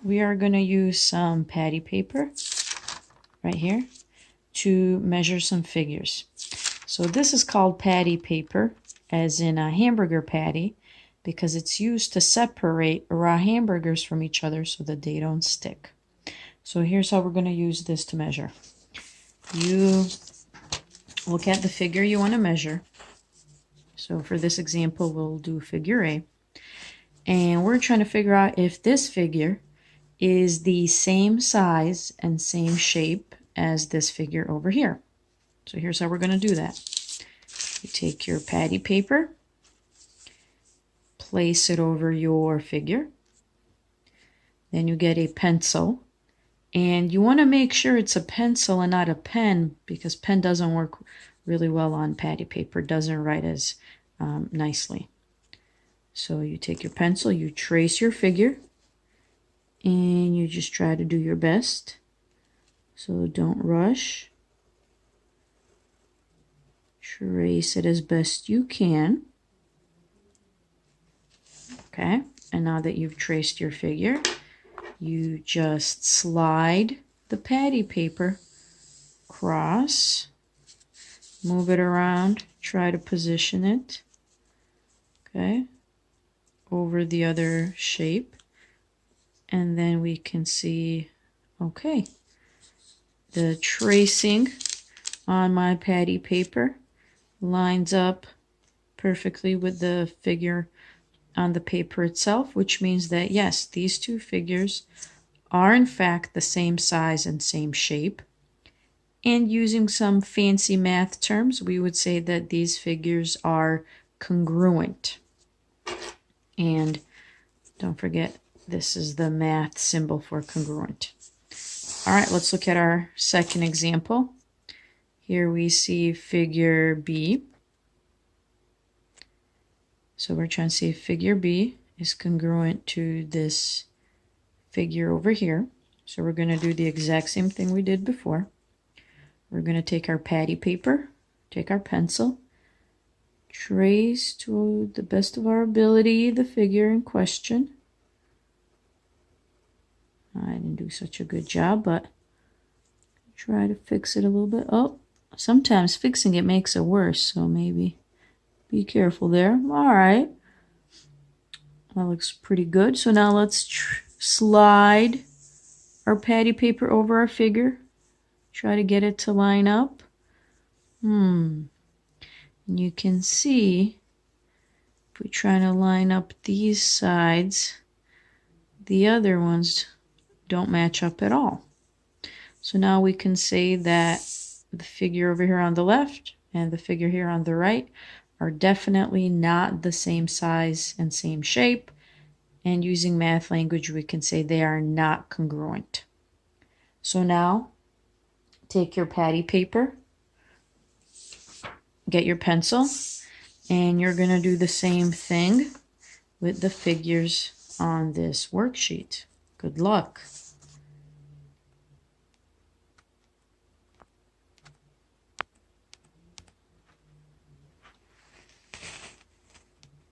we are going to use some patty paper right here to measure some figures. So this is called patty paper, as in a hamburger patty, because it's used to separate raw hamburgers from each other so that they don't stick. So here's how we're going to use this to measure. You look at the figure you want to measure. So for this example, we'll do figure A. And we're trying to figure out if this figure is the same size and same shape as this figure over here. So here's how we're going to do that. You take your patty paper, place it over your figure. Then you get a pencil. And you want to make sure it's a pencil and not a pen, because pen doesn't work really well on patty paper. It doesn't write as nicely. So you take your pencil, you trace your figure, and you just try to do your best. So don't rush. Trace it as best you can. Okay, and now that you've traced your figure, you just slide the patty paper across, move it around, try to position it, okay, over the other shape, and then we can see, okay, the tracing on my patty paper lines up perfectly with the figure on the paper itself, which means that yes, these two figures are in fact the same size and same shape. And using some fancy math terms, we would say that these figures are congruent. And don't forget, this is the math symbol for congruent. All right, let's look at our second example. Here we see figure B. So we're trying to see if figure B is congruent to this figure over here. So we're going to do the exact same thing we did before. We're going to take our patty paper, take our pencil, trace to the best of our ability the figure in question. I didn't do such a good job, but try to fix it a little bit. Oh, sometimes fixing it makes it worse, so maybe be careful there. All right. That looks pretty good. So now let's slide our patty paper over our figure. Try to get it to line up. And you can see, if we try to line up these sides, the other ones don't match up at all. So now we can say that the figure over here on the left and the figure here on the right are definitely not the same size and same shape. And using math language, we can say they are not congruent. So now, take your patty paper, get your pencil, and you're going to do the same thing with the figures on this worksheet. Good luck.